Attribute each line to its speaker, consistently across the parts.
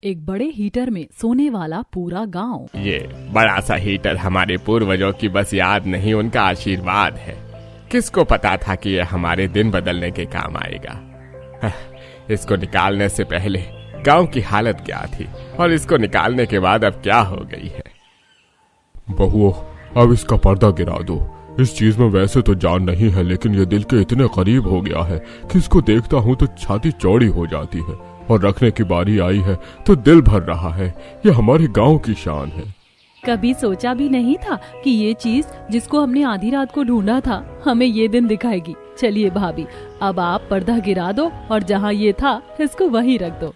Speaker 1: एक बड़े हीटर में सोने वाला पूरा गांव।
Speaker 2: ये बड़ा सा हीटर हमारे पूर्वजों की बस याद नहीं, उनका आशीर्वाद है। किसको पता था कि ये हमारे दिन बदलने के काम आएगा। इसको निकालने से पहले गांव की हालत क्या थी और इसको निकालने के बाद अब क्या हो गई है।
Speaker 3: बहुओं, अब इसका पर्दा गिरा दो। इस चीज में वैसे तो जान नहीं है, लेकिन ये दिल के इतने करीब हो गया है कि इसको देखता हूँ तो छाती चौड़ी हो जाती है, और रखने की बारी आई है तो दिल भर रहा है। ये हमारे गांव की शान है।
Speaker 1: कभी सोचा भी नहीं था कि ये चीज जिसको हमने आधी रात को ढूंढा था हमें ये दिन दिखाएगी। चलिए भाभी, अब आप पर्दा गिरा दो और जहाँ ये था इसको वहीं रख दो।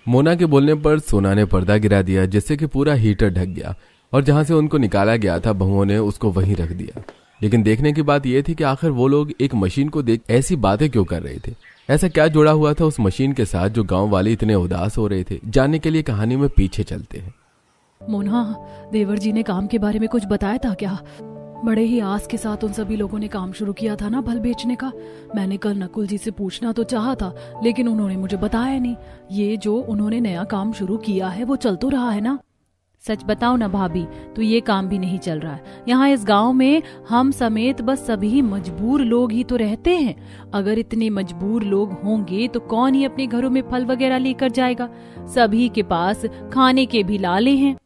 Speaker 4: मोना के बोलने पर सोना ने पर्दा गिरा दिया, जिससे कि पूरा हीटर ढक गया, और जहां से उनको निकाला गया था बहुओं ने उसको वहीं रख दिया। लेकिन देखने की बात यह थी कि आखिर वो लोग एक मशीन को देख ऐसी बातें क्यों कर रहे थे। ऐसा क्या जुड़ा हुआ था उस मशीन के साथ जो गांव वाले इतने उदास हो रहे थे। जानने के लिए कहानी में पीछे चलते हैं।
Speaker 1: मोना, देवर जी ने काम के बारे में कुछ बताया था क्या? बड़े ही आस के साथ उन सभी लोगों ने काम शुरू किया था ना फल बेचने का। मैंने कल नकुल जी से पूछना तो चाहा था, लेकिन उन्होंने मुझे बताया नहीं। ये जो उन्होंने नया काम शुरू किया है वो चल तो रहा है ना? सच बताओ ना भाभी, तो ये काम भी नहीं चल रहा है। यहाँ इस गांव में हम समेत बस सभी मजबूर लोग ही तो रहते हैं। अगर इतने मजबूर लोग होंगे तो कौन ही अपने घरों में फल वगैरह लेकर जाएगा? सभी के पास खाने के भी लाले हैं।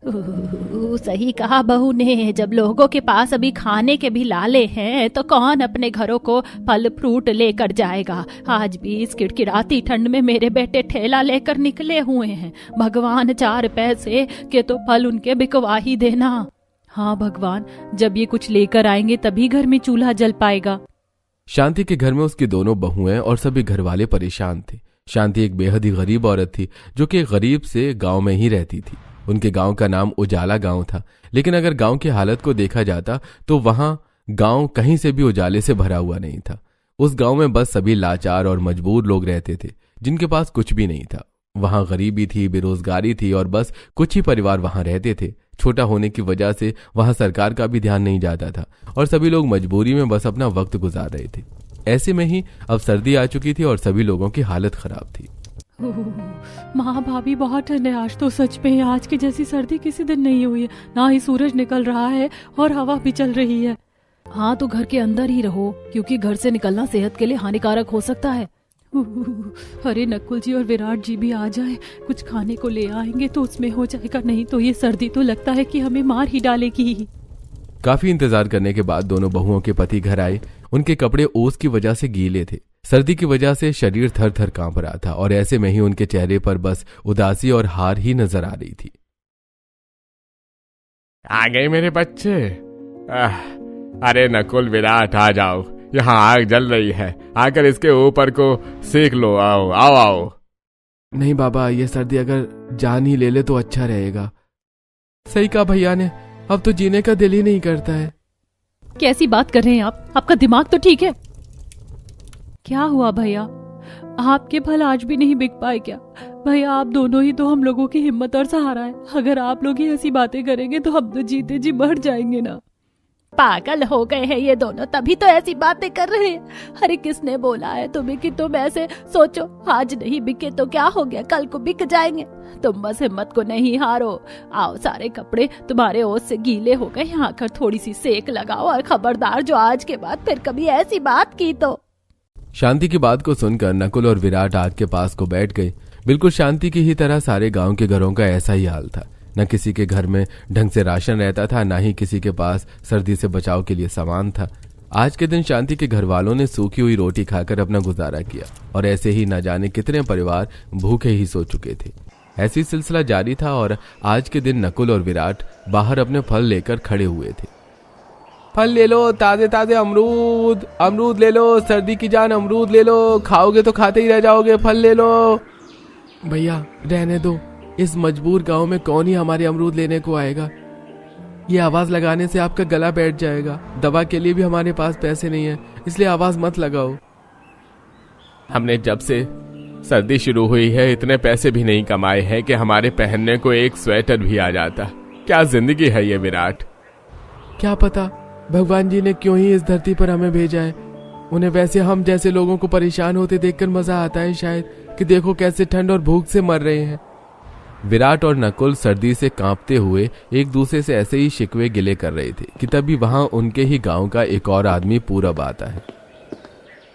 Speaker 5: सही कहा बहू ने। जब लोगों के पास अभी खाने के भी लाले हैं तो कौन अपने घरों को फल फ्रूट लेकर जाएगा? आज भी इस किड़किड़ाती ठंड में मेरे बेटे ठेला लेकर निकले हुए हैं। भगवान 4 पैसे के तो फल उनके बिकवा ही देना।
Speaker 1: हाँ भगवान, जब ये कुछ लेकर आएंगे तभी घर में चूल्हा जल पाएगा।
Speaker 4: शांति के घर में उसकी दोनों बहुएं और सभी घर वाले परेशान थे। शांति एक बेहद ही गरीब औरत थी जो कि गरीब से गांव में ही रहती थी। उनके गांव का नाम उजाला गांव था, लेकिन अगर गांव की हालत को देखा जाता तो वहां गांव कहीं से भी उजाले से भरा हुआ नहीं था। उस गांव में बस सभी लाचार और मजबूर लोग रहते थे जिनके पास कुछ भी नहीं था। वहां गरीबी थी, बेरोजगारी थी और बस कुछ ही परिवार वहां रहते थे। छोटा होने की वजह से वहां सरकार का भी ध्यान नहीं जाता था और सभी लोग मजबूरी में बस अपना वक्त गुजार रहे थे। ऐसे में ही अब सर्दी आ चुकी थी और सभी लोगों की हालत खराब थी।
Speaker 1: माँ भाभी, बहुत ठंड है आज तो। सच में आज की जैसी सर्दी किसी दिन नहीं हुई है। ना ही सूरज निकल रहा है और हवा भी चल रही है। हाँ, तो घर के अंदर ही रहो, क्योंकि घर से निकलना सेहत के लिए हानिकारक हो सकता है। अरे नकुल जी और विराट जी भी आ जाए, कुछ खाने को ले आएंगे तो उसमें हो जाएगा। नहीं तो ये सर्दी तो लगता है कि हमें मार ही डालेगी।
Speaker 4: काफी इंतजार करने के बाद दोनों बहुओं के पति घर आए। उनके कपड़े ओस की वजह से गीले थे। सर्दी की वजह से शरीर थर थर कांप रहा था और ऐसे में ही उनके चेहरे पर बस उदासी और हार ही नजर आ रही थी।
Speaker 2: आ गए मेरे बच्चे। अरे नकुल, विराट, आ जाओ। यहाँ आग जल रही है, आकर इसके ऊपर को सेक लो। आओ आओ आओ।
Speaker 4: नहीं बाबा, ये सर्दी अगर जान ही ले ले तो अच्छा रहेगा। सही कहा भैया ने, अब तो जीने का दिल ही नहीं करता है।
Speaker 1: कैसी बात कर रहे हैं आप? आपका दिमाग तो ठीक है? क्या हुआ भैया? आपके फल आज भी नहीं बिक पाए क्या? भैया, आप दोनों ही तो हम लोगों की हिम्मत और सहारा है। अगर आप लोग ही ऐसी बातें करेंगे तो हम तो जीते जी मर जाएंगे ना।
Speaker 5: पागल हो गए हैं ये दोनों, तभी तो ऐसी बातें कर रहे हैं। अरे किसने बोला है तुम्हें कि तुम ऐसे सोचो? आज नहीं बिके तो क्या हो गया, कल को बिक जाएंगे। तुम बस हिम्मत को नहीं हारो। आओ, सारे कपड़े तुम्हारे ओस से गीले हो गए, यहाँ आकर थोड़ी सी सेक लगाओ। और खबरदार, जो आज के बाद फिर कभी ऐसी बात की तो।
Speaker 4: शांति की बात को सुनकर नकुल और विराट आग के पास को बैठ गए। बिल्कुल शांति की ही तरह सारे गांव के घरों का ऐसा ही हाल था। न किसी के घर में ढंग से राशन रहता था, ना ही किसी के पास सर्दी से बचाव के लिए सामान था। आज के दिन शांति के घर वालों ने सूखी हुई रोटी खाकर अपना गुजारा किया और ऐसे ही न जाने कितने परिवार भूखे ही सो चुके थे। ऐसी सिलसिला जारी था और आज के दिन नकुल और विराट बाहर अपने फल लेकर खड़े हुए थे। फल ले लो, ताजे ताजे अमरूद, अमरूद ले लो, सर्दी की जान अमरूद ले लो। खाओगे तो खाते ही रह जाओगे, फल ले लो। भैया रहने दो, इस मजबूर गांव में कौन ही हमारे अमरूद लेने को आएगा? ये आवाज लगाने से आपका गला बैठ जाएगा। दवा के लिए भी हमारे पास पैसे नहीं है, इसलिए आवाज मत लगाओ।
Speaker 2: हमने जब से सर्दी शुरू हुई है इतने पैसे भी नहीं कमाए हैं कि हमारे पहनने को एक स्वेटर भी आ जाता। क्या जिंदगी है ये विराट।
Speaker 4: क्या पता भगवान जी ने क्यों ही इस धरती पर हमें भेजा है। उन्हें वैसे हम जैसे लोगों को परेशान होते देखकर मजा आता है शायद। कि देखो कैसे ठंड और भूख से मर रहे हैं। विराट और नकुल सर्दी से कांपते हुए एक दूसरे से ऐसे ही शिकवे गिले कर रहे थे कि तभी वहां उनके ही गांव का एक और आदमी पूरब आता है।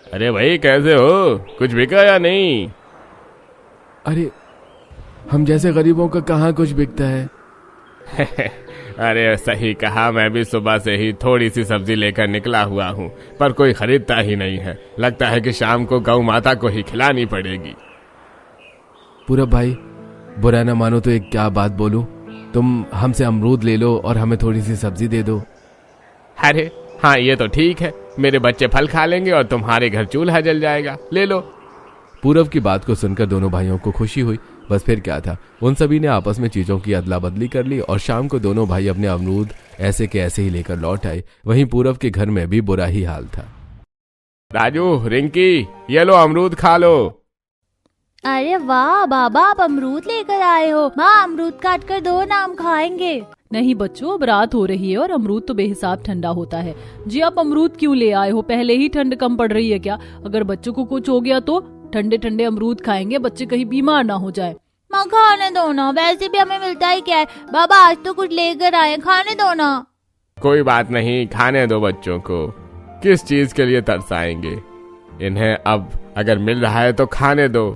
Speaker 2: अरे भाई कैसे हो, कुछ बिका या नहीं?
Speaker 4: अरे हम जैसे गरीबों का कहाँ कुछ बिकता है।
Speaker 2: अरे सही कहा, मैं भी सुबह से ही थोड़ी सी सब्जी लेकर निकला हुआ हूँ, पर कोई खरीदता ही नहीं है। लगता है कि शाम को गौ माता को ही खिलानी पड़ेगी।
Speaker 4: पूरब भाई बुरा ना मानो तो एक क्या बात बोलूं, तुम हमसे अमरूद ले लो और हमें थोड़ी सी सब्जी दे दो।
Speaker 2: अरे हाँ, ये तो ठीक है, मेरे बच्चे फल खा लेंगे और तुम्हारे घर चूल्हा जल जाएगा, ले लो।
Speaker 4: पूरब की बात को सुनकर दोनों भाइयों को खुशी हुई। बस फिर क्या था, उन सभी ने आपस में चीजों की अदला बदली कर ली और शाम को दोनों भाई अपने अमरूद ऐसे के ऐसे ही लेकर लौट आए। वहीं पूरब के घर में भी बुरा ही हाल था।
Speaker 2: राजू, रिंकी, ये लो अमरूद खा लो।
Speaker 5: अरे वाह बाबा, आप अमरूद लेकर आए हो। माँ अमरूद काट कर दो ना, हम खाएंगे।
Speaker 1: नहीं बच्चों, अब रात हो रही है और अमरूद तो बेहिसाब ठंडा होता है। जी आप अमरूद क्यों ले आए हो? पहले ही ठंड कम पड़ रही है क्या? अगर बच्चों को कुछ हो गया तो ठंडे ठंडे अमरूद खाएंगे, बच्चे कहीं बीमार ना हो जाए।
Speaker 5: माँ खाने दो ना, वैसे भी हमें मिलता ही क्या है। बाबा आज तो कुछ लेकर आए, खाने दो ना।
Speaker 2: कोई बात नहीं, खाने दो बच्चों को, किस चीज के लिए तरसाएंगे इन्हें, अब अगर मिल रहा है तो खाने दो।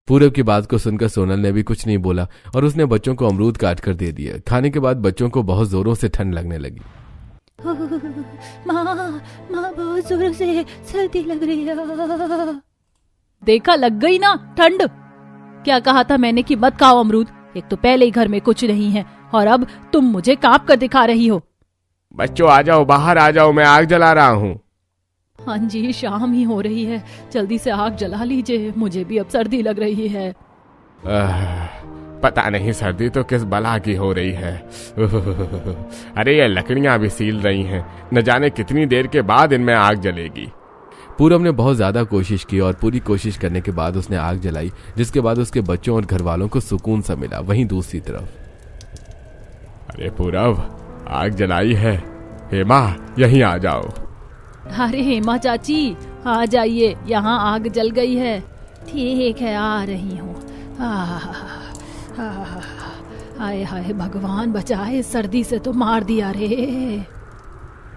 Speaker 4: पूरब की बात को सुनकर सोनल ने भी कुछ नहीं बोला और उसने बच्चों को अमरूद काट कर दे दिया। खाने के बाद बच्चों को बहुत जोरों से ठंड लगने लगी।
Speaker 5: माँ बहुत जोरों से सर्दी लग रही है।
Speaker 1: देखा, लग गई ना ठंड। क्या कहा था मैंने कि मत खाओ अमरूद। एक तो पहले ही घर में कुछ नहीं है और अब तुम मुझे कांप कर दिखा रही हो।
Speaker 2: बच्चों आ जाओ, बाहर आ जाओ, मैं आग जला रहा हूँ।
Speaker 1: हाँ जी, शाम ही हो रही है, जल्दी से आग जला लीजिए, मुझे भी अब सर्दी लग रही है।
Speaker 2: पता नहीं सर्दी तो किस बला की हो रही है। अरे ये लकड़ियां भी सील रही हैं, न जाने कितनी देर के बाद इनमें आग जलेगी।
Speaker 4: पूरब ने बहुत ज्यादा कोशिश की और पूरी कोशिश करने के बाद उसने आग जलाई, जिसके बाद उसके बच्चों और घर वालों को सुकून सा मिला। वहीं दूसरी तरफ,
Speaker 2: अरे पूरब, आग जलाई है, हेमा यहीं आ जाओ।
Speaker 1: अरे हेमा चाची आ जाइए, यहाँ आग जल गई है।
Speaker 5: ठीक है, आ रही हूँ।
Speaker 1: हाय हाय भगवान बचाए, सर्दी से तो मार दिया रे।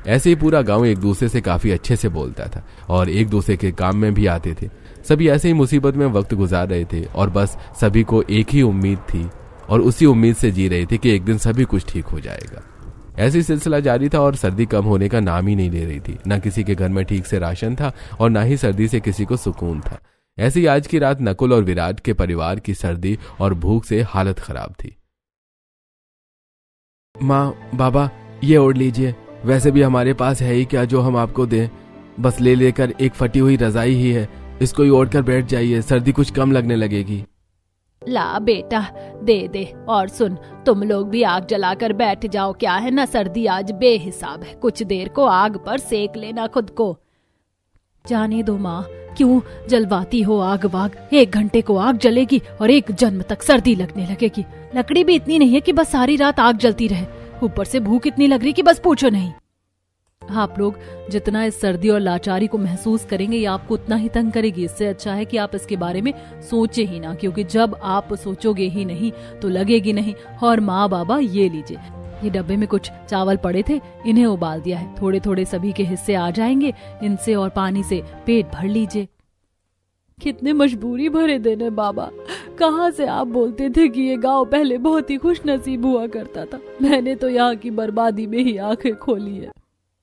Speaker 4: ऐसे ही पूरा गांव एक दूसरे से काफी अच्छे से बोलता था और एक दूसरे के काम में भी आते थे। सभी ऐसे ही मुसीबत में वक्त गुजार रहे थे और बस सभी को एक ही उम्मीद थी और उसी उम्मीद से जी रहे थे कि एक दिन सभी कुछ ठीक हो जाएगा। ऐसी सिलसिला जारी था और सर्दी कम होने का नाम ही नहीं ले रही थी। न किसी के घर में ठीक से राशन था और न ही सर्दी से किसी को सुकून था। ऐसी आज की रात नकुल और विराट के परिवार की सर्दी और भूख से हालत खराब थी। माँ बाबा ये ओढ़ लीजिए, वैसे भी हमारे पास है ही क्या जो हम आपको दें, बस ले लेकर एक फटी हुई रजाई ही है, इसको ही ओढ़ कर बैठ जाइए, सर्दी कुछ कम लगने लगेगी।
Speaker 1: ला बेटा दे दे, और सुन तुम लोग भी आग जलाकर बैठ जाओ, क्या है ना सर्दी आज बेहिसाब है, कुछ देर को आग पर सेक लेना खुद को। जाने दो माँ, क्यों जलवाती हो आग वाग, 1 घंटे को आग जलेगी और 1 जन्म तक सर्दी लगने लगेगी। लकड़ी भी इतनी नहीं है कि बस सारी रात आग जलती रहे, ऊपर से भूख इतनी लग रही कि बस पूछो नहीं। आप लोग जितना इस सर्दी और लाचारी को महसूस करेंगे ये आपको उतना ही तंग करेगी। इससे अच्छा है कि आप इसके बारे में सोचे ही ना, क्योंकि जब आप सोचोगे ही नहीं तो लगेगी नहीं। और माँ बाबा ये लीजिए, ये डब्बे में कुछ चावल पड़े थे, इन्हें उबाल दिया है, थोड़े थोड़े सभी के हिस्से आ जाएंगे, इनसे और पानी से पेट भर लीजिए। कितने मजबूरी भरे दिन है बाबा, कहाँ से आप बोलते थे कि ये गांव पहले बहुत ही खुश नसीब हुआ करता था। मैंने तो यहाँ की बर्बादी में ही आंखें खोली है।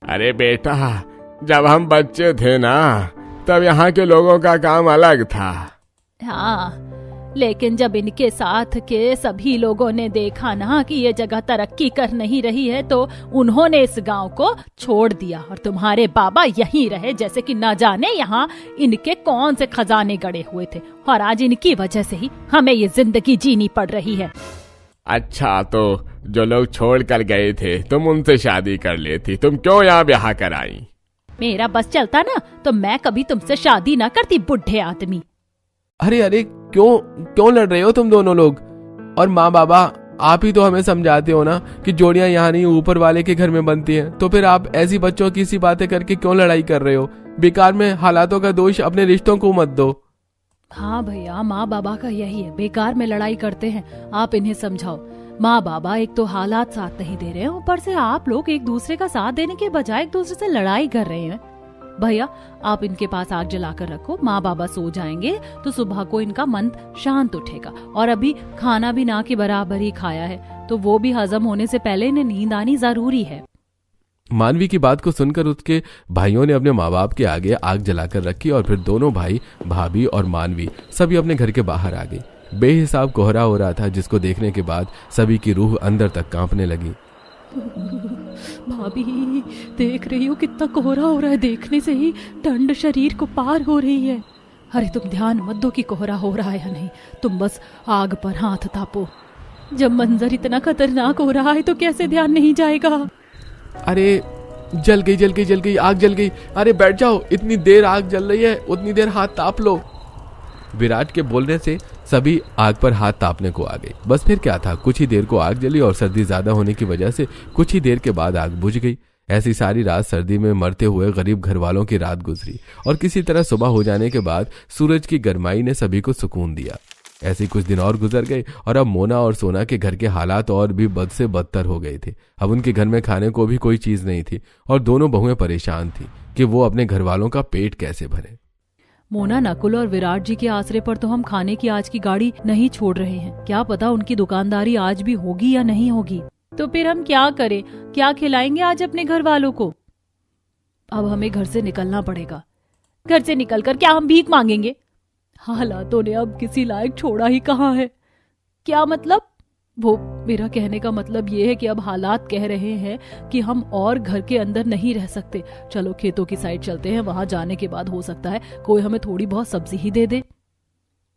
Speaker 2: अरे बेटा, जब हम बच्चे थे ना तब यहाँ के लोगों का काम अलग था।
Speaker 5: हाँ, लेकिन जब इनके साथ के सभी लोगों ने देखा ना कि ये जगह तरक्की कर नहीं रही है तो उन्होंने इस गांव को छोड़ दिया और तुम्हारे बाबा यहीं रहे, जैसे कि ना जाने यहाँ इनके कौन से खजाने गड़े हुए थे, और आज इनकी वजह से ही हमें ये जिंदगी जीनी पड़ रही है।
Speaker 2: अच्छा, तो जो लोग छोड़ कर गए थे तुम उनसे शादी कर लेती, तुम क्यों यहाँ ब्याह कराई?
Speaker 5: मेरा बस चलता ना तो मैं कभी तुमसे शादी ना करती, बुढ़े आदमी।
Speaker 4: अरे अरे क्यों लड़ रहे हो तुम दोनों लोग? और माँ बाबा आप ही तो हमें समझाते हो ना कि जोड़ियां यहाँ नहीं ऊपर वाले के घर में बनती हैं, तो फिर आप ऐसी बच्चों की सी बातें करके क्यों लड़ाई कर रहे हो? बेकार में हालातों का दोष अपने रिश्तों को मत दो।
Speaker 1: हाँ भैया, माँ बाबा का यही है, बेकार में लड़ाई करते हैं। आप इन्हें समझाओ। माँ बाबा एक तो हालात साथ नहीं दे रहे हैं, ऊपर से आप लोग एक दूसरे का साथ देने के बजाय एक दूसरे से लड़ाई कर रहे हैं। भैया आप इनके पास आग जलाकर रखो, माँ बाबा सो जाएंगे तो सुबह को इनका मन शांत उठेगा। और अभी खाना भी ना के बराबर ही खाया है, तो वो भी हजम होने से पहले इन्हें नींद आनी जरूरी है।
Speaker 4: मानवी की बात को सुनकर उसके भाइयों ने अपने माँ बाप के आगे आग जलाकर रखी और फिर दोनों भाई, भाभी और मानवी सभी अपने घर के बाहर आ गई। बेहिसाब कोहरा हो रहा था, जिसको देखने के बाद सभी की रूह अंदर तक कांपने लगी।
Speaker 1: भाभी देख रही हो कितना कोहरा हो रहा है, देखने से ही ठंड शरीर को पार हो रही है। अरे तुम ध्यान मत दो कि कोहरा हो रहा है या नहीं, तुम बस आग पर हाथ तापो। जब मंजर इतना खतरनाक हो रहा है तो कैसे ध्यान नहीं जाएगा।
Speaker 4: अरे जल गई, आग जल गई। अरे बैठ जाओ, इतनी देर आग जल रही है, उतनी देर हाथ ताप लो। विराट के बोलने से सभी आग पर हाथ तापने को आ गए। बस फिर क्या था, कुछ ही देर को आग जली और सर्दी ज्यादा होने की वजह से कुछ ही देर के बाद आग बुझ गई। ऐसी सारी रात सर्दी में मरते हुए गरीब घर वालों की रात गुजरी और किसी तरह सुबह हो जाने के बाद सूरज की गर्माई ने सभी को सुकून दिया। ऐसे कुछ दिन और गुजर गए और अब मोना और सोना के घर के हालात और भी बद से बदतर हो गए थे। अब उनके घर में खाने को भी कोई चीज नहीं थी और दोनों बहुएं परेशान थी कि वो अपने घर वालों का पेट कैसे भरे।
Speaker 1: मोना, नकुल और विराट जी के आसरे पर तो हम खाने की आज की गाड़ी नहीं छोड़ रहे हैं। क्या पता उनकी दुकानदारी आज भी होगी या नहीं होगी। तो फिर हम क्या करें, क्या खिलाएंगे आज अपने घर वालों को। अब हमें घर से निकलना पड़ेगा।
Speaker 5: घर से निकलकर क्या हम भीख मांगेंगे?
Speaker 1: हालातों ने अब किसी लायक छोड़ा ही कहाँ है।
Speaker 5: क्या मतलब?
Speaker 1: वो मेरा कहने का मतलब ये है कि अब हालात कह रहे हैं कि हम और घर के अंदर नहीं रह सकते। चलो खेतों की साइड चलते हैं, वहां जाने के बाद हो सकता है कोई हमें थोड़ी बहुत सब्जी ही दे दे।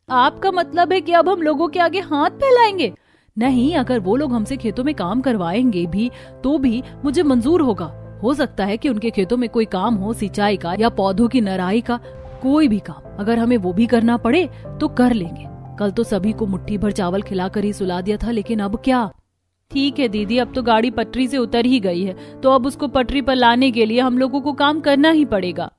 Speaker 5: आपका मतलब है कि अब हम लोगों के आगे हाथ फैलाएंगे?
Speaker 1: नहीं, अगर वो लोग हमसे खेतों में काम करवाएंगे भी तो भी मुझे मंजूर होगा। हो सकता है कि उनके खेतों में कोई काम हो, सिंचाई का या पौधों की नराई का, कोई भी काम। अगर हमें वो भी करना पड़े तो कर लेंगे। कल तो सभी को मुट्ठी भर चावल खिलाकर ही सुला दिया था, लेकिन अब क्या।
Speaker 5: ठीक है दीदी, अब तो गाड़ी पटरी से उतर ही गई है, तो अब उसको पटरी पर लाने के लिए हम लोगों को काम करना ही पड़ेगा।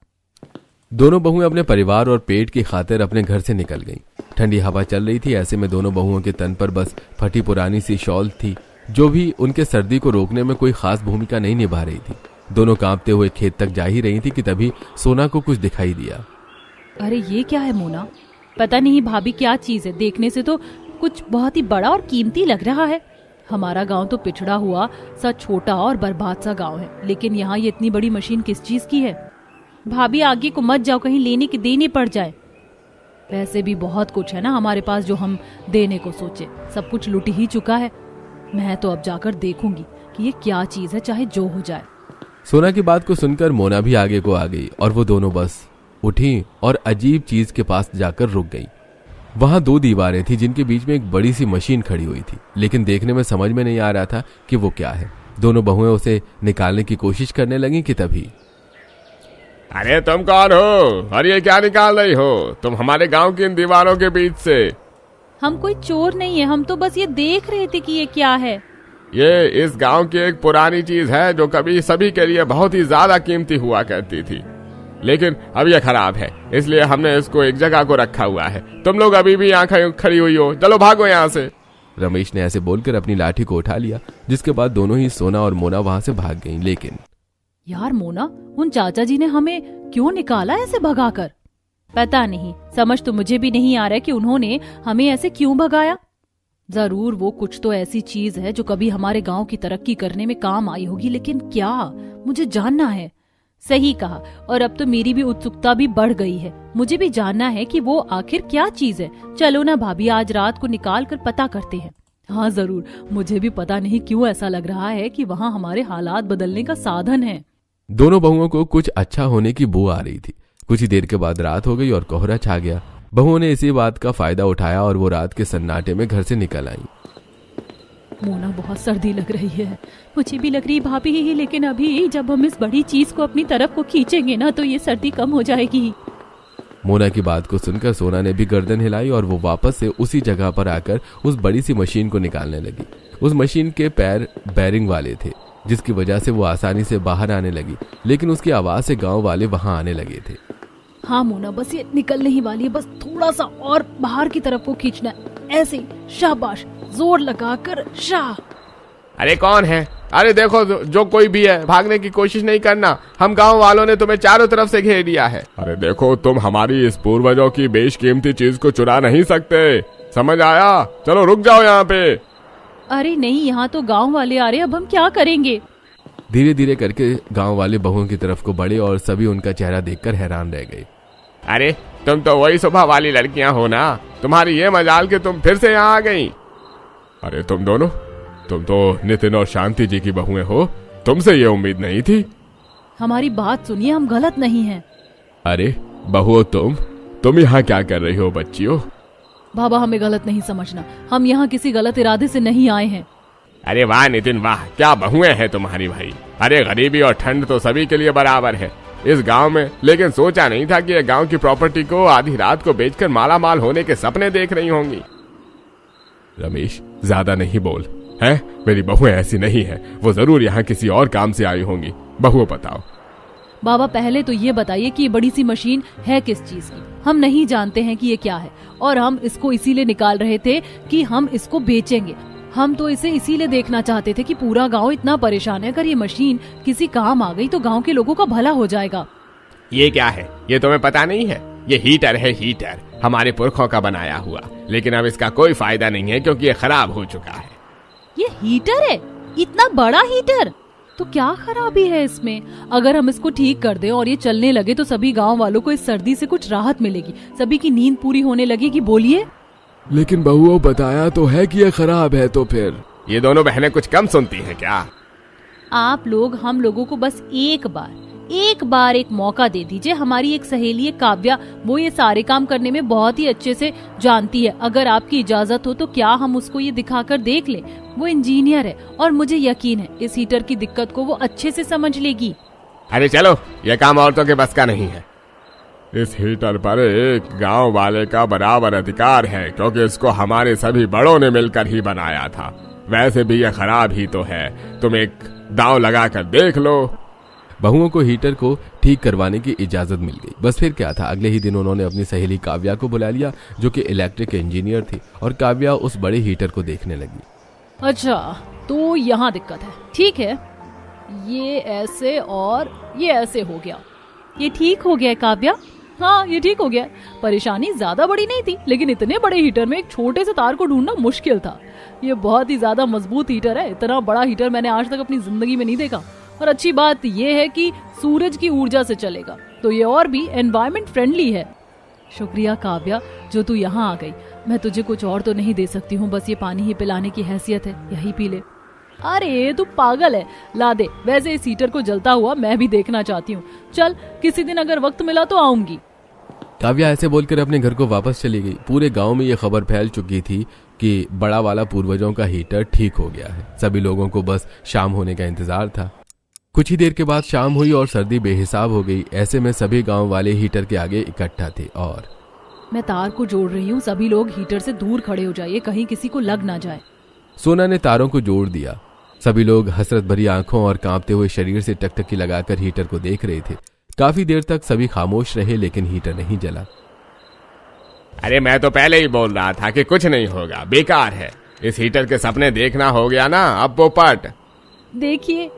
Speaker 4: दोनों बहुएं अपने परिवार और पेट की खातिर अपने घर से निकल गईं। ठंडी हवा चल रही थी। ऐसे में दोनों बहुओं के तन पर बस फटी पुरानी सी शॉल थी, जो भी उनके सर्दी को रोकने में कोई खास भूमिका नहीं निभा रही थी। दोनों कांपते हुए खेत तक जा ही रही थी कि तभी सोना को कुछ दिखाई दिया।
Speaker 1: अरे ये क्या है मोना?
Speaker 5: पता नहीं भाभी क्या चीज है, देखने से तो कुछ बहुत ही बड़ा और कीमती लग रहा है।
Speaker 1: हमारा गांव तो पिछड़ा हुआ सा छोटा और बर्बाद सा गांव है, लेकिन यहाँ ये इतनी बड़ी मशीन किस चीज की है?
Speaker 5: भाभी आगे को मत जाओ, कहीं लेने की देनी पड़ जाए।
Speaker 1: वैसे भी बहुत कुछ है ना हमारे पास जो हम देने को सोचे, सब कुछ लुट ही चुका है। मैं तो अब जाकर देखूंगी कि ये क्या चीज है, चाहे जो हो जाए।
Speaker 4: सोना की बात को सुनकर मोना भी आगे को आ गई और वो दोनों बस उठी और अजीब चीज के पास जाकर रुक गई। वहां दो दीवारें थी जिनके बीच में एक बड़ी सी मशीन खड़ी हुई थी, लेकिन देखने में समझ में नहीं आ रहा था कि वो क्या है। दोनों बहुएं उसे निकालने की कोशिश करने लगी कि तभी,
Speaker 2: अरे तुम कौन हो और ये क्या निकाल रही हो? तुम हमारे गांव की इन दीवारों के बीच से।
Speaker 5: हम कोई चोर नहीं है, हम तो बस ये देख रहे थे कि ये क्या है।
Speaker 2: ये इस गांव की एक पुरानी चीज है जो कभी सभी के लिए बहुत ही ज्यादा कीमती हुआ करती थी, लेकिन अब ये खराब है, इसलिए हमने इसको एक जगह को रखा हुआ है। तुम लोग अभी भी यहाँ खड़ी हुई हो, चलो भागो यहाँ से।
Speaker 4: रमेश ने ऐसे बोलकर अपनी लाठी को उठा लिया, जिसके बाद दोनों ही सोना और मोना वहां से भाग गईं। लेकिन
Speaker 1: यार मोना, उन चाचा जी ने हमें क्यों निकाला ऐसे भगाकर?
Speaker 5: पता नहीं, समझ तो मुझे भी नहीं आ रहा कि उन्होंने हमें ऐसे क्यों भगाया।
Speaker 1: जरूर वो कुछ तो ऐसी चीज है जो कभी हमारे गांव की तरक्की करने में काम आई होगी, लेकिन क्या, मुझे जानना है।
Speaker 5: सही कहा, और अब तो मेरी भी उत्सुकता भी बढ़ गई है। मुझे भी जानना है कि वो आखिर क्या चीज है। चलो ना भाभी, आज रात को निकाल कर पता करते हैं।
Speaker 1: हाँ जरूर, मुझे भी पता नहीं क्यों ऐसा लग रहा है कि वहाँ हमारे हालात बदलने का साधन है।
Speaker 4: दोनों बहुओं को कुछ अच्छा होने की बू आ रही थी। कुछ ही देर के बाद रात हो गई और कोहरा छा गया। बहुओं ने इसी बात का फायदा उठाया और वो रात के सन्नाटे में घर से निकल आई।
Speaker 1: मोना, बहुत सर्दी लग रही है। मुझे भी लग रही भाभी, लेकिन अभी जब हम इस बड़ी चीज को अपनी तरफ को खींचेंगे ना तो ये सर्दी कम हो जाएगी।
Speaker 4: मोना की बात को सुनकर सोना ने भी गर्दन हिलाई और वो वापस से उसी जगह पर आकर उस बड़ी सी मशीन को निकालने लगी। उस मशीन के पैर बैरिंग वाले थे, जिसकी वजह से वो आसानी से बाहर आने लगी, लेकिन उसकी आवाज से गांव वाले वहां आने लगे थे।
Speaker 1: हाँ मोना, बस ये निकलने ही वाली है, बस थोड़ा सा और बाहर की तरफ को खींचना है, ऐसे ही, शाबाश, जोर लगाकर, शाह।
Speaker 2: अरे कौन है? अरे देखो, जो कोई भी है, भागने की कोशिश नहीं करना, हम गांव वालों ने तुम्हें चारों तरफ से घेर लिया है।
Speaker 3: अरे देखो, तुम हमारी इस पूर्वजों की बेशकीमती चीज को चुरा नहीं सकते, समझ आया? चलो रुक जाओ यहाँ पे।
Speaker 1: अरे नहीं, यहाँ तो गांव वाले आ रहे, अब हम क्या करेंगे?
Speaker 4: धीरे धीरे करके गांव वाले बहुओं की तरफ को बढ़े और सभी उनका चेहरा देखकर हैरान रह गए।
Speaker 2: अरे तुम तो वही सुबह वाली लड़कियां हो ना, तुम्हारी ये मजाल कि तुम फिर से यहाँ आ गई।
Speaker 3: अरे तुम दोनों, तुम तो नितिन और शांति जी की बहुएं हो, तुमसे ये उम्मीद नहीं थी।
Speaker 1: हमारी बात सुनिए, हम गलत नहीं हैं।
Speaker 3: अरे बहुओं, तुम यहाँ क्या कर रही हो बच्चियों?
Speaker 1: बाबा, हमें गलत नहीं समझना, हम यहाँ किसी गलत इरादे से नहीं आए हैं।
Speaker 2: अरे वाह नितिन वाह, क्या बहुएं हैं तुम्हारी भाई। अरे गरीबी और ठंड तो सभी के लिए बराबर है इस गांव में, लेकिन सोचा नहीं था कि ये गांव की प्रॉपर्टी को आधी रात को बेचकर माला माल होने के सपने देख रही होंगी।
Speaker 3: रमेश, ज्यादा नहीं बोल, है? मेरी बहुएं ऐसी नहीं है, वो जरूर यहाँ किसी और काम से आई होंगी। बहुओं बताओ।
Speaker 1: बाबा, पहले तो ये बताइए कि ये बड़ी सी मशीन है किस चीज की? हम नहीं जानते हैं कि ये क्या है, और हम इसको इसीलिए निकाल रहे थे कि हम इसको बेचेंगे। हम तो इसे इसीलिए देखना चाहते थे कि पूरा गांव इतना परेशान है, अगर ये मशीन किसी काम आ गई तो गांव के लोगों का भला हो जाएगा।
Speaker 2: ये क्या है? ये तुम्हें पता नहीं है? ये हीटर है, हीटर, हमारे पुरखों का बनाया हुआ, लेकिन अब इसका कोई फायदा नहीं है क्योंकि ये खराब हो चुका है।
Speaker 1: ये हीटर है? इतना बड़ा हीटर? तो क्या खराबी है इसमें? अगर हम इसको ठीक कर दें और ये चलने लगे तो सभी गांव वालों को इस सर्दी से कुछ राहत मिलेगी, सभी की नींद पूरी होने लगेगी। बोलिए।
Speaker 3: लेकिन बहुओं, बताया तो है कि ये खराब है, तो फिर?
Speaker 2: ये दोनों बहनें कुछ कम सुनती हैं क्या?
Speaker 1: आप लोग हम लोगों को बस एक बार एक मौका दे दीजिए। हमारी एक सहेली है काव्या, वो ये सारे काम करने में बहुत ही अच्छे से जानती है। अगर आपकी इजाजत हो तो क्या हम उसको ये दिखाकर देख लें? वो इंजीनियर है और मुझे यकीन है इस हीटर की दिक्कत को वो अच्छे से समझ लेगी।
Speaker 2: अरे चलो, ये काम औरतों के बस का नहीं है।
Speaker 3: इस हीटर पर एक गांव वाले का बराबर अधिकार है, क्योंकि इसको हमारे सभी बड़ों ने मिलकर ही बनाया था। वैसे भी ये खराब ही तो है, तुम एक दांव लगाकर देख लो।
Speaker 4: बहुओं को हीटर को ठीक करवाने की इजाजत मिल गई। बस फिर क्या था, अगले ही दिन उन्होंने अपनी सहेली काव्या को बुला लिया, जो कि इलेक्ट्रिक इंजीनियर थी, और काव्या उस बड़े हीटर को देखने लगी।
Speaker 1: अच्छा, तो यहाँ दिक्कत है, ठीक है, ये ऐसे और ये ऐसे हो गया। ये ठीक हो गया है काव्या? हाँ, ये ठीक हो गया। परेशानी ज्यादा बड़ी नहीं थी, लेकिन इतने बड़े हीटर में एक छोटे से तार को ढूंढना मुश्किल था। ये बहुत ही ज्यादा मजबूत हीटर है, इतना बड़ा हीटर मैंने आज तक अपनी जिंदगी में नहीं देखा। और अच्छी बात ये है कि सूरज की ऊर्जा से चलेगा, तो ये और भी एनवायरमेंट फ्रेंडली है। शुक्रिया काव्या, जो तू यहाँ आ गई। मैं तुझे कुछ और तो नहीं दे सकती हूँ, बस ये पानी ही पिलाने की हैसियत है, यही पी ले। अरे तू पागल है, ला दे। वैसे इस हीटर को जलता हुआ मैं भी देखना चाहती हूँ। चल, किसी दिन अगर वक्त मिला तो आऊंगी।
Speaker 4: काव्या ऐसे बोलकर अपने घर को वापस चली गई। पूरे गांव में ये खबर फैल चुकी थी कि बड़ा वाला पूर्वजों का हीटर ठीक हो गया है। सभी लोगों को बस शाम होने का इंतजार था। कुछ ही देर के बाद शाम हुई और सर्दी बेहिसाब हो गई। ऐसे में सभी गांव वाले हीटर के आगे इकट्ठा थे और
Speaker 1: मैं तार को जोड़ रही हूँ, सभी लोग हीटर से दूर खड़े हो जाइए, कहीं किसी को लग ना जाए।
Speaker 4: सोना ने तारों को जोड़ दिया। सभी लोग हसरत भरी आंखों और कांपते हुए शरीर से टकटकी लगाकर हीटर को देख रहे थे। काफी देर तक सभी खामोश रहे, लेकिन हीटर नहीं जला।
Speaker 2: अरे मैं तो पहले ही बोल रहा था कि कुछ नहीं होगा, बेकार है। इस हीटर के सपने देखना हो गया ना अब पोपट।
Speaker 1: देखिए,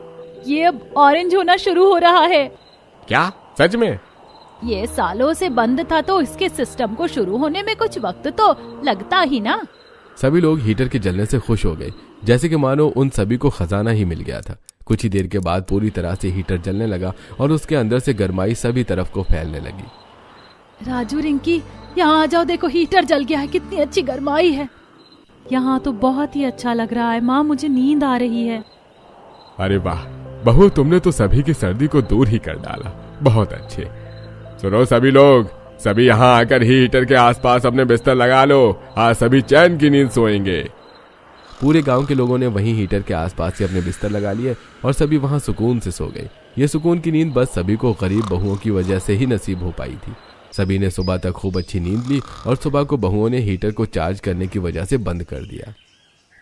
Speaker 1: ये अब ऑरेंज होना शुरू हो रहा है।
Speaker 2: क्या सच में?
Speaker 5: ये सालों से बंद था, तो इसके सिस्टम को शुरू होने में कुछ वक्त तो लगता ही ना।
Speaker 4: सभी लोग हीटर के जलने से खुश हो गए, जैसे कि मानो उन सभी को खजाना ही मिल गया था। कुछ ही देर के बाद पूरी तरह से हीटर जलने लगा और उसके अंदर से गर्माई सभी तरफ को फैलने लगी।
Speaker 1: राजू, रिंकी, यहाँ आ जाओ, देखो हीटर जल गया है, कितनी अच्छी गर्माई है। यहाँ तो बहुत ही अच्छा लग रहा है। माँ, मुझे नींद आ रही है।
Speaker 3: अरे वाह बहू, तुमने तो सभी की सर्दी को दूर ही कर डाला, बहुत अच्छे। सुनो सभी लोग, सभी यहाँ आकर ही हीटर के आसपास अपने बिस्तर लगा लो, आज सभी चैन की नींद सोएंगे।
Speaker 4: पूरे गांव के लोगों ने वहीं हीटर के आसपास से अपने बिस्तर लगा लिए और सभी वहां सुकून से सो गए। ये सुकून की नींद बस सभी को गरीब बहुओं की वजह से ही नसीब हो पाई थी। सभी ने सुबह तक खूब अच्छी नींद ली और सुबह को बहुओं ने हीटर को चार्ज करने की वजह से बंद कर दिया।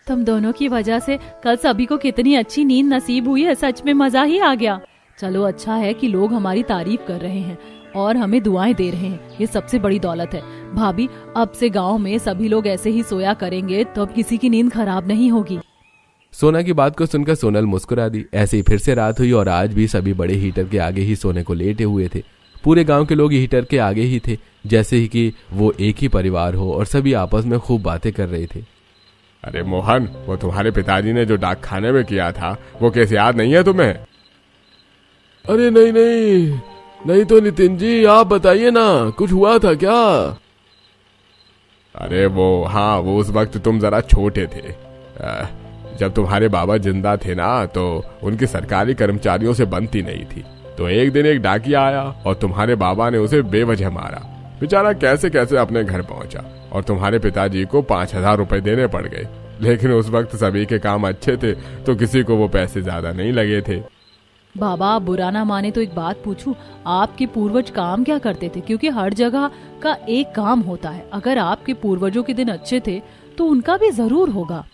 Speaker 1: तुम दोनों की वजह से कल सभी को कितनी अच्छी नींद नसीब हुई है, सच में मजा ही आ गया। चलो, अच्छा है कि लोग हमारी तारीफ कर रहे हैं। और हमें दुआएं दे रहे हैं। ये सबसे बड़ी दौलत है। भाभी, अब से गांव में सभी लोग ऐसे ही सोया करेंगे तो अब किसी की नींद खराब नहीं होगी।
Speaker 4: सोना की बात को सुनकर सोनल मुस्कुरा दी। ऐसे ही फिर से रात हुई और आज भी सभी बड़े हीटर के आगे ही सोने को लेटे हुए थे। पूरे गांव के लोग हीटर के आगे ही थे, जैसे ही कि वो एक ही परिवार हो, और सभी आपस में खूब बातें कर रहे थे।
Speaker 2: अरे मोहन, वो तुम्हारे पिताजी ने जो डाक खाने में किया था वो कैसे याद नहीं है तुम्हें?
Speaker 3: अरे नहीं नहीं नहीं तो नितिन जी, आप बताइए ना, कुछ हुआ था क्या?
Speaker 2: अरे वो उस वक्त तुम जरा छोटे थे। जब तुम्हारे बाबा जिंदा थे ना, तो उनकी सरकारी कर्मचारियों से बनती नहीं थी। तो एक दिन एक डाकिया आया और तुम्हारे बाबा ने उसे बेवजह मारा। बेचारा कैसे कैसे अपने घर पहुंचा और तुम्हारे पिताजी को 5,000 रुपए देने पड़ गए। लेकिन उस वक्त सभी के काम अच्छे थे तो किसी को वो पैसे ज्यादा नहीं लगे थे।
Speaker 1: बाबा, आप बुरा ना माने तो एक बात पूछूं, आपके पूर्वज काम क्या करते थे? क्योंकि हर जगह का एक काम होता है। अगर आपके पूर्वजों के दिन अच्छे थे तो उनका भी जरूर होगा।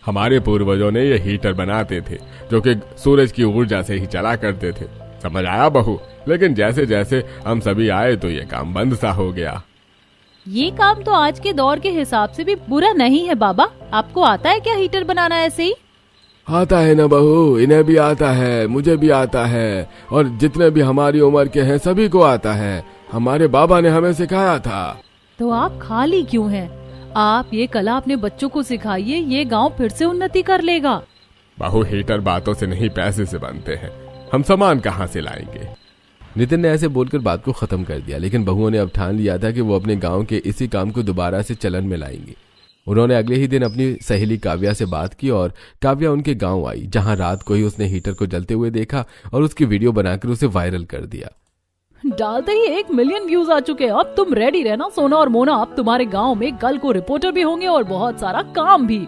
Speaker 2: हमारे पूर्वजों ने ये हीटर बनाते थे जो कि सूरज की ऊर्जा से ही चला करते थे। समझ आया बहू? लेकिन जैसे जैसे हम सभी आए तो ये काम बंद सा हो गया।
Speaker 5: ये काम तो आज के दौर के हिसाब से भी बुरा नहीं है बाबा। आपको आता है क्या हीटर बनाना ऐसे ही?
Speaker 3: आता है ना बहू, इन्हें भी आता है, मुझे भी आता है, और जितने भी हमारी उम्र के हैं सभी को आता है। हमारे बाबा ने हमें सिखाया था।
Speaker 1: तो आप खाली क्यों हैं? आप ये कला अपने बच्चों को सिखाइए, ये गांव फिर से उन्नति कर लेगा।
Speaker 2: बहू, हीटर बातों से नहीं पैसे से बनते हैं। हम सामान कहाँ से लाएंगे?
Speaker 4: नितिन ने ऐसे बोलकर बात को खत्म कर दिया, लेकिन बहुओं ने अब ठान लिया था कि वो अपने गांव के इसी काम को दोबारा से चलन में लाएंगे। उन्होंने अगले ही दिन अपनी सहेली काव्या से बात की और काव्या उनके गांव आई, जहां रात को ही उसने हीटर को जलते हुए देखा और उसकी वीडियो बनाकर उसे वायरल कर दिया।
Speaker 1: डालते ही 1 मिलियन व्यूज आ चुके हैं। अब तुम रेडी रहना सोना और मोना, अब तुम्हारे गांव में कल को रिपोर्टर भी होंगे और बहुत सारा काम भी।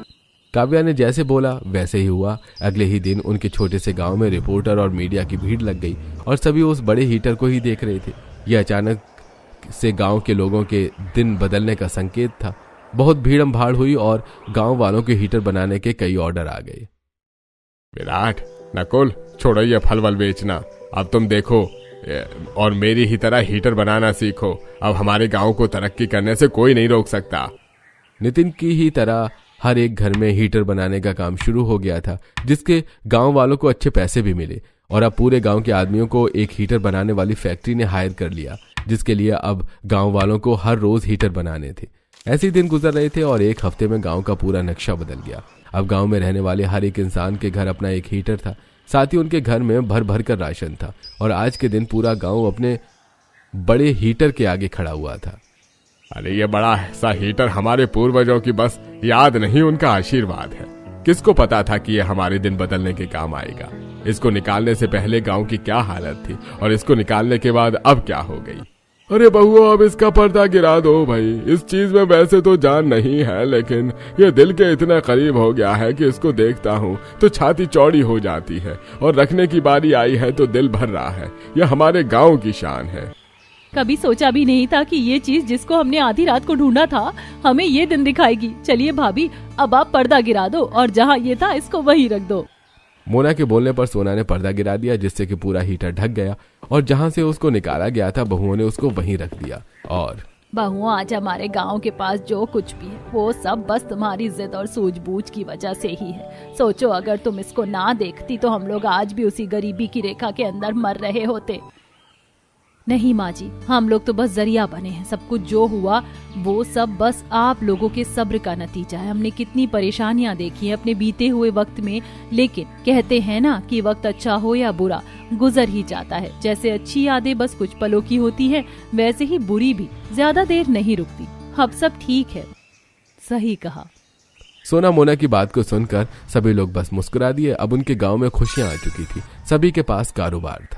Speaker 4: काव्या ने जैसे बोला वैसे ही हुआ। अगले ही दिन उनके छोटे से गांव में रिपोर्टर और मीडिया की भीड़ लग गई और सभी उस बड़े हीटर को ही देख रहे थे। यह अचानक से गांव के लोगों के दिन बदलने का संकेत था। बहुत भीड़म भाड़ हुई और गांव वालों के हीटर बनाने के कई ऑर्डर आ गए।
Speaker 2: विराट, नकुल, छोड़ो ये फल वल बेचना। अब तुम देखो और मेरी ही तरह हीटर बनाना सीखो। अब हमारे गांव को तरक्की करने से कोई नहीं रोक सकता।
Speaker 4: नितिन की ही तरह हर एक घर में हीटर बनाने का काम शुरू हो गया था, जिसके गांव वालों को अच्छे पैसे भी मिले और अब पूरे गांव के आदमियों को एक हीटर बनाने वाली फैक्ट्री ने हायर कर लिया, जिसके लिए अब गांव वालों को हर रोज हीटर बनाने थे। ऐसे दिन गुजर रहे थे और एक हफ्ते में गांव का पूरा नक्शा बदल गया। अब गांव में रहने वाले हर एक इंसान के घर अपना एक हीटर था। साथ ही उनके घर में भर भर कर राशन था और आज के दिन पूरा गांव अपने बड़े हीटर के आगे खड़ा हुआ था।
Speaker 2: अरे ये बड़ा सा हीटर हमारे पूर्वजों की बस याद नहीं, उनका आशीर्वाद है। किसको पता था कि ये हमारे दिन बदलने के काम आएगा? इसको निकालने से पहले गांव की क्या हालत थी और इसको निकालने के बाद अब क्या हो गई।
Speaker 3: अरे बहुओं, अब इसका पर्दा गिरा दो भाई। इस चीज में वैसे तो जान नहीं है, लेकिन ये दिल के इतना करीब हो गया है कि इसको देखता हूँ तो छाती चौड़ी हो जाती है और रखने की बारी आई है तो दिल भर रहा है। यह हमारे गांव की शान है।
Speaker 1: कभी सोचा भी नहीं था कि ये चीज जिसको हमने आधी रात को ढूंढा था हमें ये दिन दिखाएगी। चलिए भाभी, अब आप पर्दा गिरा दो और जहाँ ये था इसको वहीं रख दो।
Speaker 4: मोना के बोलने पर सोना ने पर्दा गिरा दिया, जिससे कि पूरा हीटर ढक गया और जहां से उसको निकाला गया था बहुओं ने उसको वहीं रख दिया। और
Speaker 5: बहुओं, आज हमारे गांव के पास जो कुछ भी है वो सब बस तुम्हारी जिद और सूझबूझ की वजह से ही है। सोचो, अगर तुम इसको ना देखती तो हम लोग आज भी उसी गरीबी की रेखा के अंदर मर रहे होते।
Speaker 1: नहीं माँ जी, हम लोग तो बस जरिया बने हैं। सब कुछ जो हुआ वो सब बस आप लोगों के सब्र का नतीजा है। हमने कितनी परेशानियां देखी हैं अपने बीते हुए वक्त में, लेकिन कहते हैं ना कि वक्त अच्छा हो या बुरा गुजर ही जाता है। जैसे अच्छी यादें बस कुछ पलों की होती है, वैसे ही बुरी भी ज्यादा देर नहीं रुकती। अब सब ठीक है। सही कहा।
Speaker 4: सोना मोना की बात को सुनकर सभी लोग बस मुस्कुरा दिए। अब उनके गांव में खुशियां आ चुकी थी, सभी के पास कारोबार था।